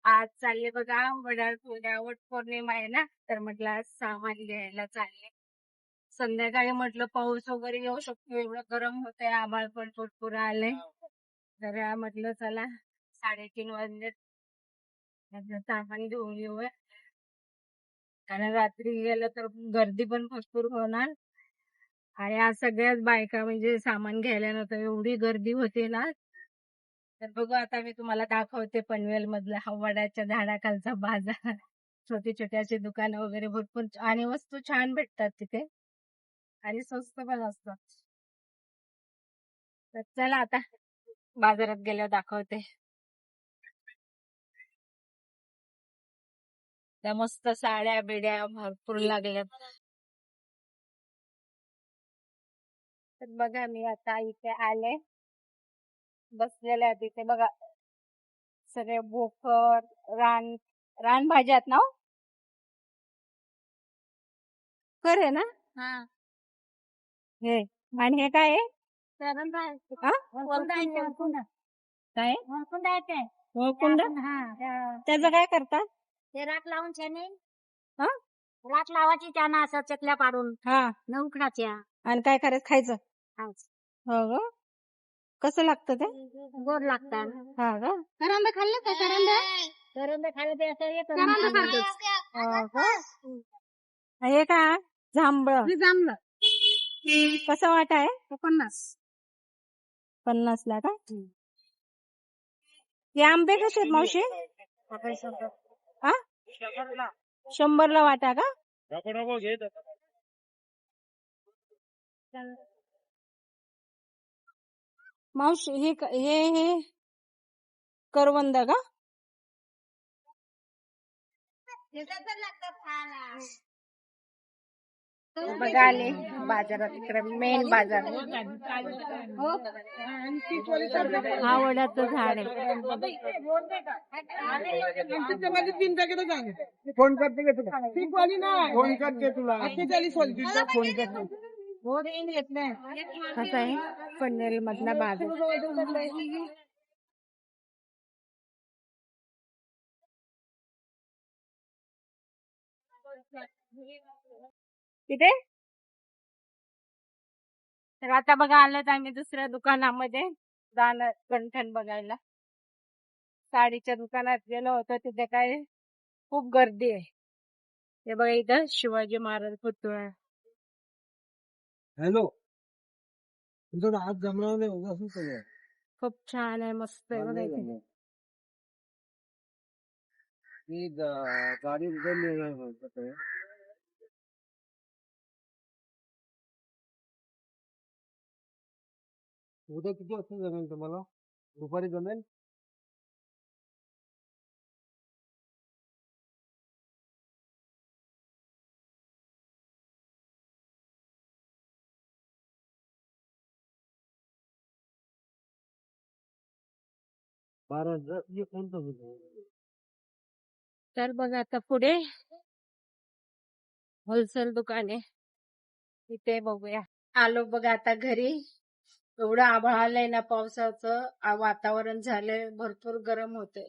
आज चालले बघा वट पौर्णिमा आहे ना, तर म्हटलं आज सामान घ्यायला चालले. संध्याकाळी म्हटलं पाऊस वगैरे येऊ शकतो, एवढं गरम होतंय, आभाळ पण भरपूर आलंय. तर म्हटलं चला 3:30 वाजले, म्हटलं सामान घेऊन येऊया. कारण रात्री गेलं तर गर्दी पण भरपूर होणार. आणि आज सगळ्याच बायका म्हणजे सामान घ्यायला नव्हतं, एवढी गर्दी होती ना. तर बघू आता मी तुम्हाला दाखवते पनवेल मधला हा वडाच्या झाडाखालचा बाजार. छोटी छोटी अशी दुकानं वगैरे भरपूर आणि वस्तू छान भेटतात तिथे आणि स्वस्त पण असतात. तर चला आता बाजारात गेल्यावर दाखवते. त्या मस्त साड्या बिड्या भरपूर लागल्यात. तर बघा मी आता इथे आले, बसलेले आहे तिथे बघा. सगळे भोकर रानभाज्या आहेत ना हो? खरे ना. हे आणि हे काय आहे? हा? काय वळकुंड? त्याचं काय करतात? ते राख लावून त्याने हा राख लावायची त्यांना असं चकल्या पाडून हा उकडाच्या आणि काय करायचं? खायचं? खायचं. हो ग. कसं लागतं ते? गोड लागतात. हा का? करंबे खाल्ले का? करंबे खाल्ले ते असं येतं. हो का? हे काय? जांभळं. जांभळं कसं वाट आहे? 50 ला का? हे आंबे कसे आहेत मावशी? हा 100 वाटा का? मावशी हे करवंद का? बघा आले बाजारात, इकडे मेन बाजार. हा वडाचं झाड आहे. फोन करते का तुला? फोन करते तुला. 48 फोन करते. असं आहे पनवेल मधला बाजार. तिथे तर आता बघा आलं आम्ही दुसऱ्या दुकानामध्ये जाणं गंठण बघायला. साडीच्या दुकानात गेलो होतो, तिथे काय खूप गर्दी आहे. हे बघा इथं शिवाजी महाराज पुतळा. हॅलो, तुझा हात जमणार नाही होगा असं सगळं. खूप छान आहे, मस्त आहे बघा इथे. मी गाडी उघडली. उद्या किती वाजता जमेल तुम्हाला? दुपारी जमेल? बारा कोणतं? तर बघा आता पुढे होलसेल दुकान आहे, तिथे बघूया. आलो बघा आता घरी. एवढं आभाळ आलंय ना, पावसाचं वातावरण झालंय, भरपूर गरम होतंय.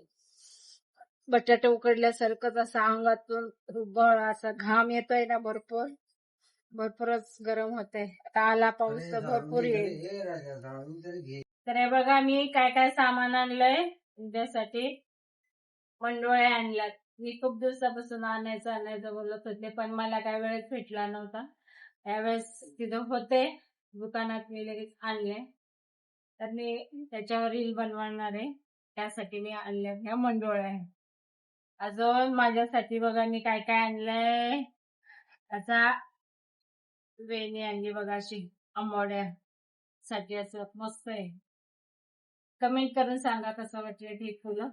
बटाटे उकडल्यासारखंच असं अंगातून उबळ असा घाम येतोय ना, भरपूरच गरम होतंय. आता आला पाऊस तर भरपूर येईल. तर हे बघा मी काय काय सामान आणलंय उद्यासाठी. मंडोळे आणल्यात. मी खूप दिवसापासून आणायचं बोलत होते, पण मला काय वेळच भेटला नव्हता. यावेळेस तिथं होते दुकानात, मी लगेच आणले. तर मी त्याच्यावर रील बनवणार आहे, त्यासाठी मी आणल्या ह्या मंडोळ्या आहे. अजून माझ्यासाठी बघा मी काय काय आणलंय. त्याचा वेणी आणली बघा, अशी आंबोड्या साठी, असं मस्त आहे. कमेंट करून सांगा कसं वाटलं ते फुलं.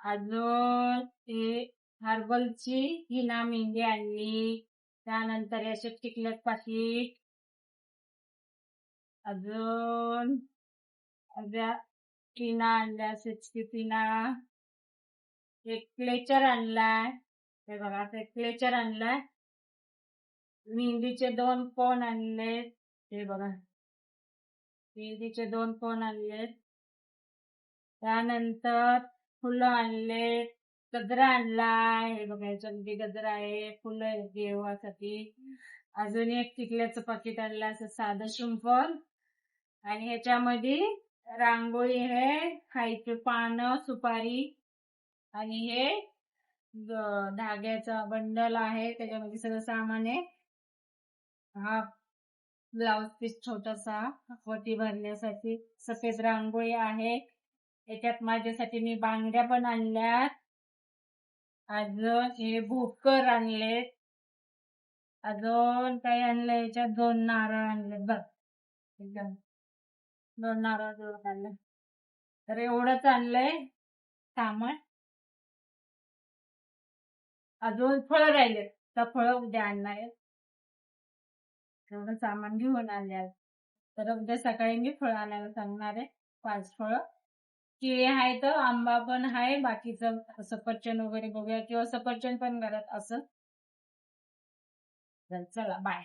अजून ते हर्बलची हिना मेहंदी आणली. त्यानंतर असे टिकलेट पाकिट. अजून टीना आणल्या, 60 टीना. एक क्लेचर आणलाय, हे बघा आता एक क्लेचर आणलाय. मेहंदीचे 2 कोन आणले, हे बघा मेहंदीचे 2 कोन आणलेत. त्यानंतर फुलं आणले, गजरा आणलाय. हे बघा याच्यामध्ये गजरा आहे, फुलं आहे देवासाठी. अजून एक टिकल्याचं पाकिट आणलं असं साधं सिंपल. आणि ह्याच्यामध्ये रांगोळी आहे, खायचे पानं, सुपारी आणि हे धाग्याचा बंडल आहे, त्याच्यामध्ये सगळं सामान आहे. हा ब्लाउज पीस छोटासा वटी भरण्यासाठी. सफेद रांगोळी आहे. याच्यात माझ्यासाठी मी बांगड्या पण आणल्यात. अजून हे बुकर आणलेत. अजून काही आणलंय याच्यात 2 नारळ आणलेत बघ. एकदम 2 नारळ जोडून आणले. तर एवढंच आणलंय सामान. अजून फळं राहिलेत, तर फळं उद्या आणणार आहे. एवढं सामान घेऊन आले. तर उद्या सकाळी मी फळं आणायला सांगणार आहे, 5 फळं. केळी आहे, तर आंबा पण आहे, बाकीचं सफरचंद वगैरे बघूया, किंवा सफरचंद पण घरात असं. चला बाय.